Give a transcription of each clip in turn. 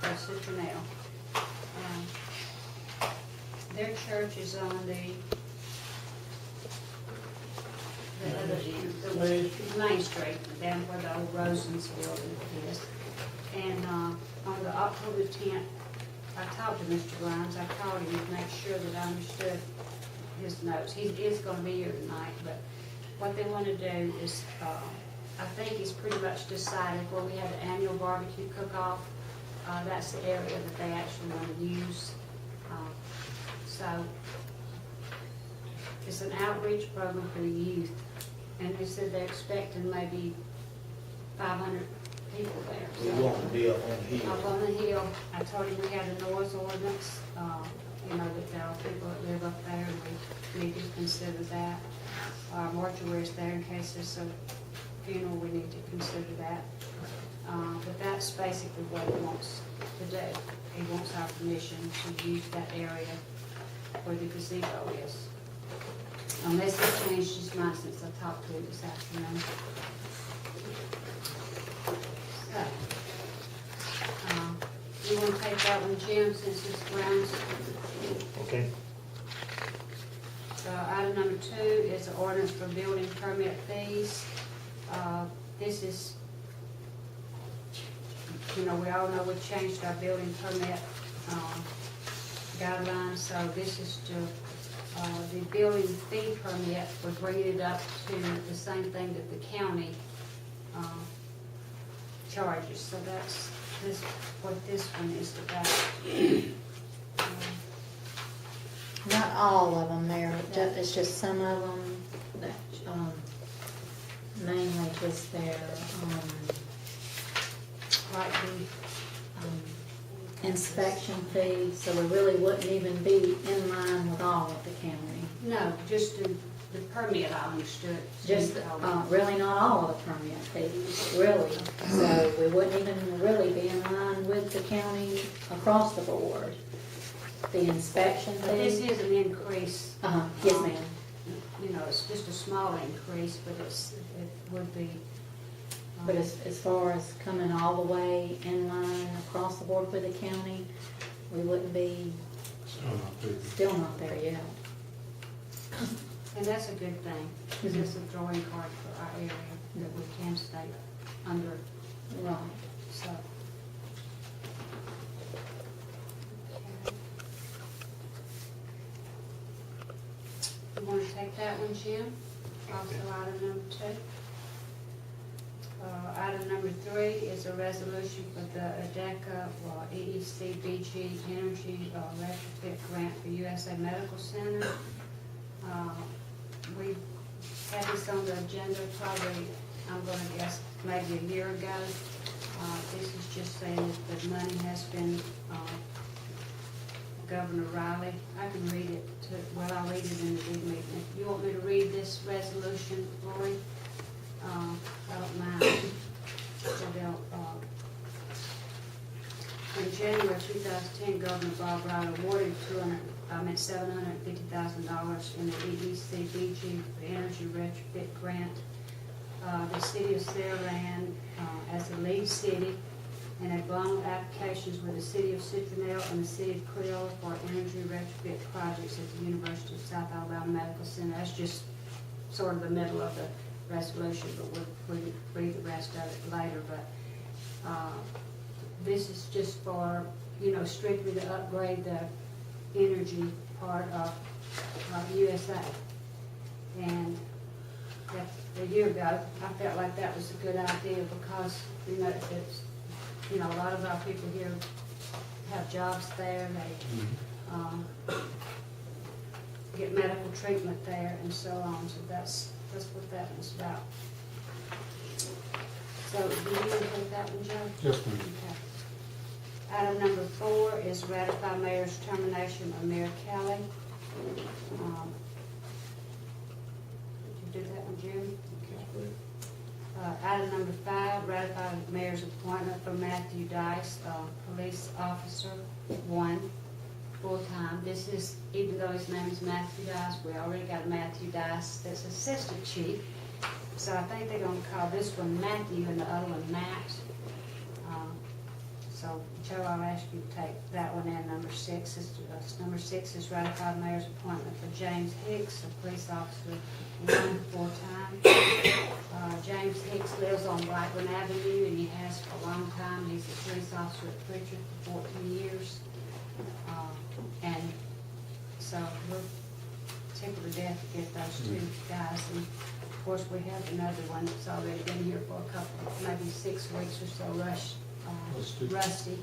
for Citronelle. Their church is on the Main Street, down where the old Rosen's building is. And on the October 10th, I talked to Mr. Grimes. I called him to make sure that I understood his notes. He is going to be here tonight, but what they want to do is, I think he's pretty much decided where we have the annual barbecue cook-off. That's the area that they actually want to use. So it's an outreach program for the youth, and they said they're expecting maybe 500 people there. We want to be up on the hill. Up on the hill. I told him we had a noise ordinance, that there are people that live up there, and we need to consider that. Our mortuary's there in case there's a funeral, we need to consider that. But that's basically what he wants to do. He wants our permission to use that area where the gazebo is. Unless he changed his mind since I talked to him this afternoon. So, you want to take that one, Jim, since it's grounds? Okay. Item number 2 is the ordinance for building permit fees. This is, we all know we changed our building permit guidelines, so this is to, the building fee permit, we're bringing it up to the same thing that the county charges. So that's what this one is about. Not all of them there, it's just some of them that, mainly just their, Like inspection fees, so we really wouldn't even be in line with all of the county. no, just the permit, I understood. Just, really not all of the permit fees, really. So we wouldn't even really be in line with the county across the board. The inspection But this fees. is an increase. Yes, ma'am. It's just a small increase, but it would be. But as far as coming all the way in line across the board with the county, we wouldn't be, still not there yet. And that's a good thing, because it's a drawing card for our area that we can stay under, Right. so. You want to take that one, Jim? Also item number 2. Item number 3 is a resolution for the ADECA, EECBG Energy Retrofit Grant for USA Medical Center. We had this on the agenda probably, I'm going to guess, maybe a year ago. This is just saying that the money has been, Governor Riley, I can read it, I'll read it in the big meeting. If you want me to read this resolution, Lori? I don't mind. In January 2010, Governor Bob Riley awarded $750,000 in the EECBG Energy Retrofit Grant. The city of Saraland as the lead city, and a bundle of applications with the city of Citronelle and the city of Cleola for energy retrofit projects at the University of South Alabama Medical Center. That's just sort of the middle of the resolution, but we'll read the rest of it later. But this is just for, strictly to upgrade the energy part of USA. And a year ago, I felt like that was a good idea because, it's, a lot of our people here have jobs there. They get medical treatment there and so on. So that's what that was about. So, do you want to take that one, Joe? Yes, ma'am. Okay. Item number 4 is ratify mayor's termination of Mayor Kelly. Did you do that one, Jeremy? Okay. Item number 5, ratify the mayor's appointment for Matthew Dice, police officer 1, full-time. This is, even though his name is Matthew Dice, we already got Matthew Dice that's assistant chief. So I think they're going to call this one Matthew and the other one Matt. So, Joe, I'll ask you to take that one and number 6. Number 6 is ratify mayor's appointment for James Hicks, a police officer, 1 full-time. James Hicks lives on Blackburn Avenue, and he has for a long time. He's a police officer at Preacher for 14 years. And so we're tickled to death to get those two guys. And of course, we have another one that's already been here for a couple, maybe 6 weeks or so, Rusty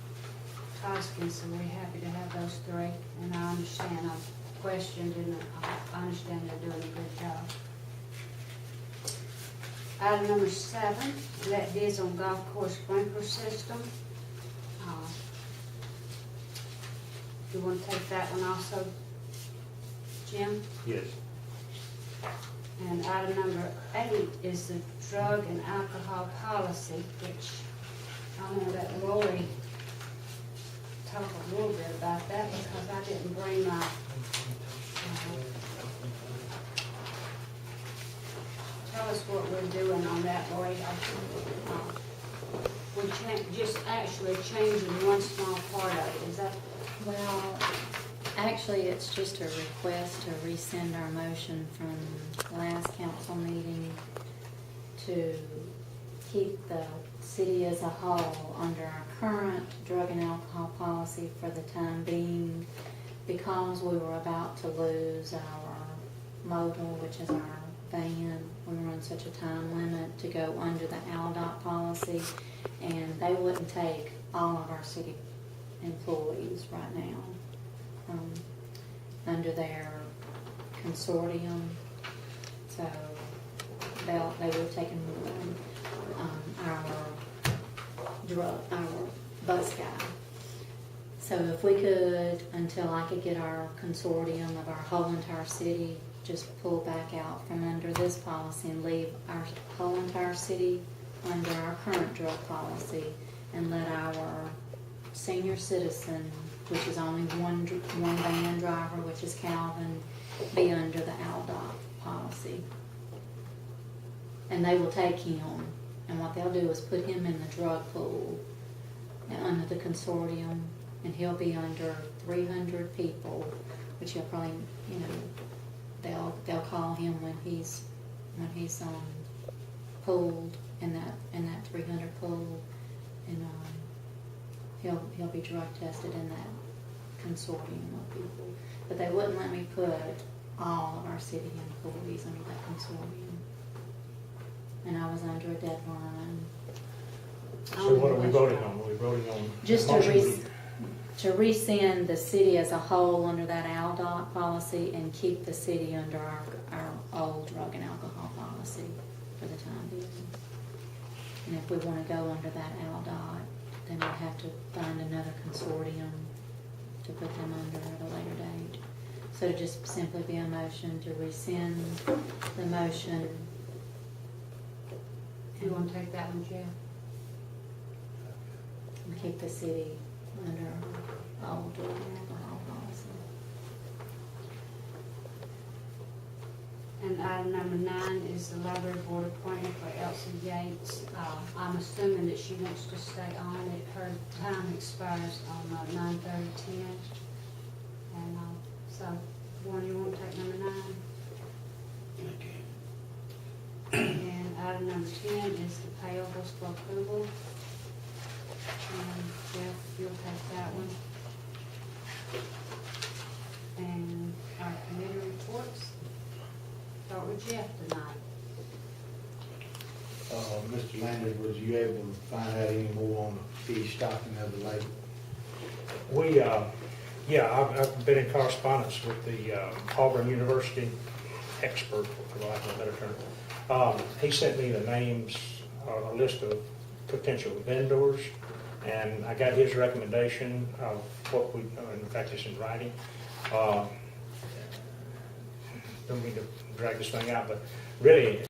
Toskins, so we're happy to have those 3. And I understand, I've questioned, and I understand they're doing a good job. Item number 7, let bids on golf course sprinkler system. You want to take that one also, Jim? Yes. And item number 8 is the drug and alcohol policy, which I know that Lori talk a little bit about that because I didn't bring my, tell us what we're doing on that, Lori. We just actually changing one small part of it, is that? Well, actually, it's just a request to rescind our motion from last council meeting to keep the city as a whole under our current drug and alcohol policy for the time being, because we were about to lose our modal, which is our van. We were on such a time limit to go under the ALDOT policy, and they wouldn't take all of our city employees right now under their consortium. So they would have taken our bus guy. So if we could, until I could get our consortium of our whole entire city, just pull back out from under this policy and leave our whole entire city under our current drug policy, and let our senior citizen, which is only one van driver, which is Calvin, be under the ALDOT policy. And they will take him, and what they'll do is put him in the drug pool and under the consortium, and he'll be under 300 people, which he'll probably, they'll call him when he's pooled in that 300 pool, and he'll be drug tested in that consortium of people. But they wouldn't let me put all of our city employees under that consortium. And I was under a deadline. So what are we voting on? Are we voting on? Just to rescind the city as a whole under that ALDOT policy and keep the city under our old drug and alcohol policy for the time being. And if we want to go under that ALDOT, then we'll have to find another consortium to put them under at a later date. So to just simply be a motion to rescind the motion. You want to take that one, Jeff? And keep the city under our old drug and alcohol policy. And item number 9 is the library board appointment for Elsie Yates. I'm assuming that she wants to stay on it. Her time expires on 9/30/10. And so, Warren, you want to take number 9? And item number 10 is the payables for approval. And Jeff, you'll take that one. And our committee reports. Start with Jeff tonight. Mr. Landry, was you able to find out any more on the fee stocking of the lake? I've been in correspondence with the Auburn University expert, for lack of a better term. He sent me the names, a list of potential vendors, and I got his recommendation of what we, in fact it's in writing. Don't mean to drag this thing out, but really